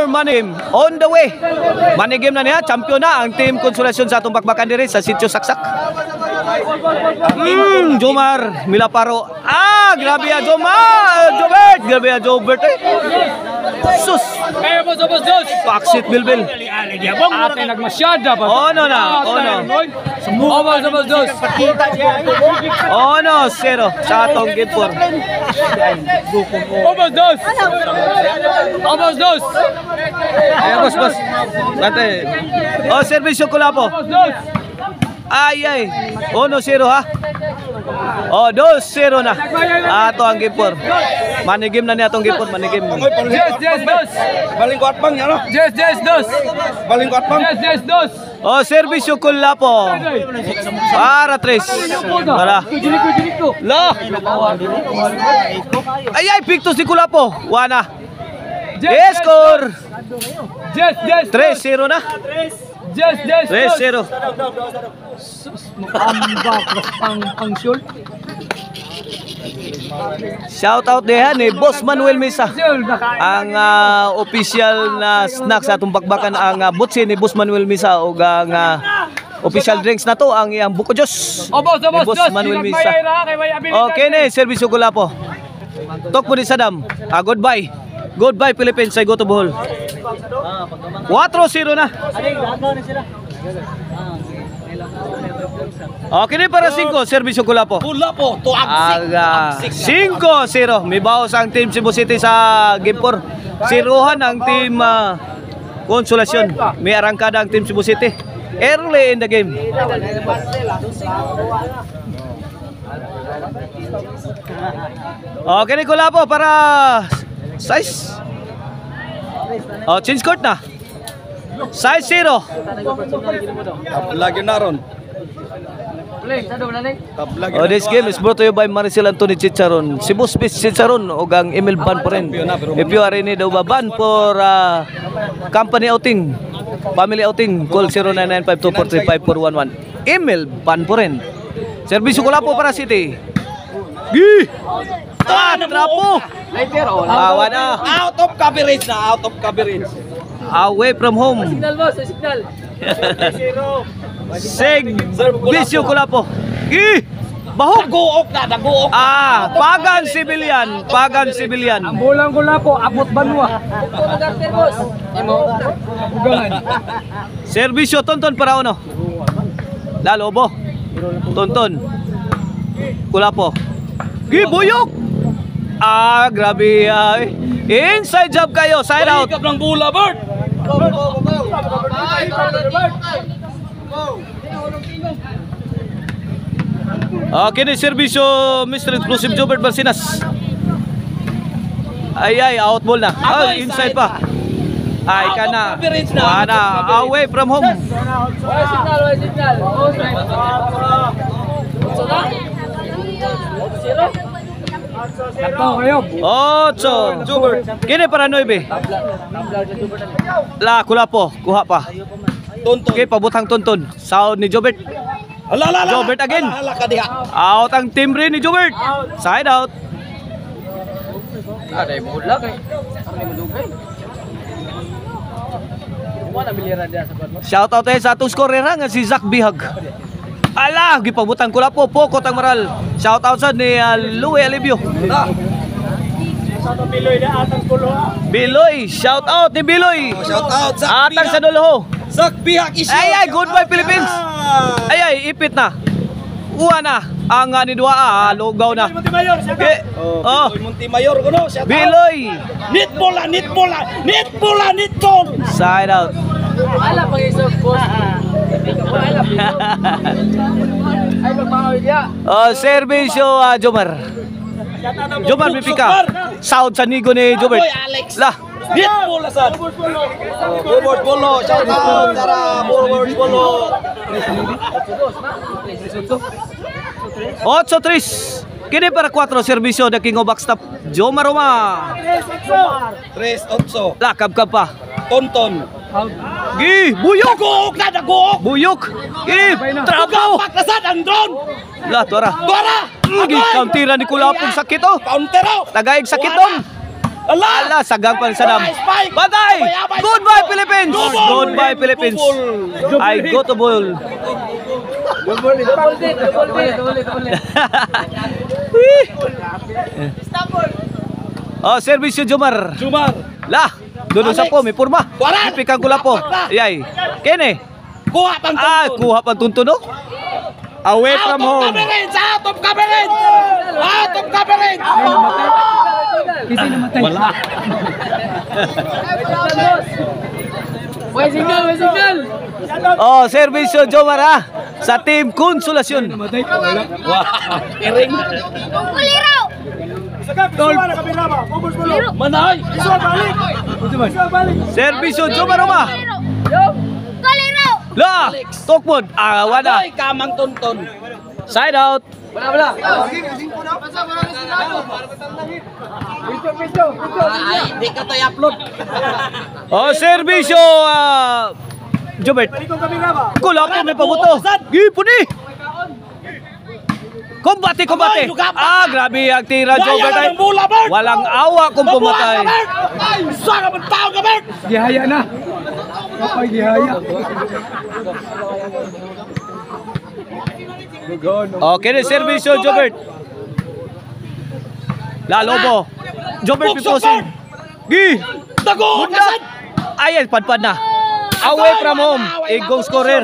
money game on the way. Money game na niya, champion na ang team Konsolasyon sa atong bakbakan diri sa Sitio Saksak. Jomar Milaparo. Grabe ya Jomar. Jobert, grabe ya Jobert. Sus. Paksit Bilbil. Ate nagmasyada pa. Ono na, ono. Ono, 0 sa atong game 4. Almost dos. Bos. Bate. Servisyo Kulapo. Ay. 1-0 ha. 2-0 na. Ato ang game 4. Money game na niya atong game 4, money game. Yes, dos. Baling kuat bang, ano? Yes, dos. Baling kuat bang. Yes, dos. Servisyo Kulapo. Para 3. Para. Lo. Ay, pictus si Kulapo. Wana. Yes, score. Yes. 3-0 na. Yes. 3-0. Pang short. Shout out diha ni Boss Manuel Mesa. Ang official na snack sa atong bakbakan ang butsi ni Boss Manuel Mesa ug ang official drinks na to ang iyang buko juice. Ni Boss Manuel Mesa. Okay ni servisyo Kulapo. Tok mo ni Saddam. Goodbye. Goodbye Philippines, I go to Bohol. 4-0 na. Okay ni para 5, servisyo Kulapo. Kulapo, tuag 5-0. May bawas ang team Cebu City sa game 4. Siruhan ang team Konsolasyon. May arangkada ang team Cebu City. Early in the game. Okay ni Kulapo para size. Change court na. Size 0. Lagi na ron. This game is brought to you by Maricel Anthony Chicharon, Cebu Space Chicharon ug ang Emil Ban po rin. If you are in need of a ban for company outing, family outing, call 0995243541. Emil Ban po rin. Servisyo Kulapo para City. Trapo. Out of coverage na, out of coverage. Away from home. Signal boss, signal. Servisyo Kulapo. Bahog. Daguok. Pagan Civilian. Ang bulang Kulapo, abot banwa. Servisyo Tonton para uno. Lalobo. Tonton. Kulapo. Buyok. Grabe. Inside job kayo, side out. Ikap ng bula, Bert. Okay na servisyo Mr. Exclusive Jobert Balsinas. Out ball na. Inside pa. Kana. Away from home. Signal. 8. Kini para 9. Kulapo, kuha pa. Tonton. Okay, pabutang Tonton. Sound ni Jobert. Jobert again. Out ang team rin ni Jobert. Side out. Ada bola kay. Shout out sa atong scorer nga si Zach Bihag. Gipabutang Kulapo, pokot ang maral. Shout out sa ni Louie Alibio. Biloy, shout out ni Biloy. Shout out sa Atang sa Doloho. Zach Bihag is. Goodbye Philippines. Ipit na. Uwa na. Ang ni Dua lugaw na. Montimayor kuno. Biloy. Nit bola. Side out. Ala pag-isog boss. Servisyo Jomar. Jomar Bipika. Sound sa nigo ni Jobert. Nit bola sa. Forward bolo. Shout out Tara. Forward bolo. 8-3. Kini para 4 servisyo the king of backstop Jomar Roma. 3-8. Kap pa. Tonton. Buyok. Daguok. Buyok. Trapo. Paklasan ang drone. Tuara. Counteran ni Kulapong sakit Countero. Tagaig sakit dong. Ala, sagang pa sa dam. Patay! Goodbye, Philippines! Goodbye, Philippines! I go to ball. Double din. Oh, servisyo Jomar. Jumar. Lah, doon sa po, may purma. Waran! Ipikang ko lang po. Yay. Kene. Kuha pang Ah, tuntun. kuha pang tuntuno. Away from home. Out of coverage! Out of coverage! Wala. May signal. Oh, servisyo Jomar ha. Sa team Konsolasyon. Iring. Kuliraw! Manay! Servisyo Jomar Oma. Kuliraw! La, Tokmod. Ah, wala. Ay, kamang tuntun. Side out. Wala. Ay, di ka tayo upload. Oh, servisyo Jobert. Kula po may pabuto. Gipon eh. Kumbate. Ah, grabe ang tira Jobert ay. Walang awa kung pumatay. Saan ka tao ka, Bert? Gihaya na. Kapag gihaya. Okay, na servisyo Jobert. La Lobo. Jobert piposin. Gi. Dago! Bunda. Ayan, padpad na. Away from home. Igong scorer.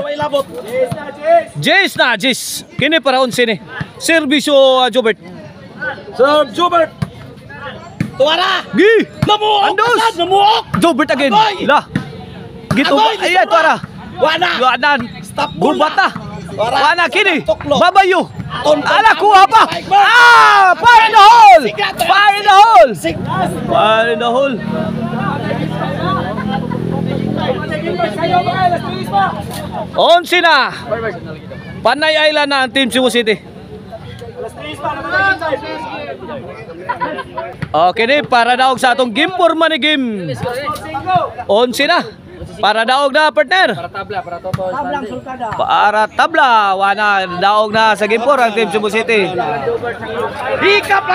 Jace. Kini para 11 ni. Servisyo Jobert. Sir Jubert! Tuwara! Gi. Namuok! Andos! Namuok! Jobert again. Agoy! La. Gitu. Agoy! Ayan, tuara. Wana! Luanan. Stop Gurbata. Tuara. Wana kini. Tuklo. Babayo. Tonton. Ala, kuha pa. Ah! Fire in the hole! Fire in the hole! Fire in the hole. Onsi na. Panay Island na ang Team Cebu City. Okay ni, para daog sa atong game forma ni game. Onsi na. Para daog na partner. Tabla, para toto. Para tabla. Wana daog na sa game 4 ang Team Cebu City. Ika plus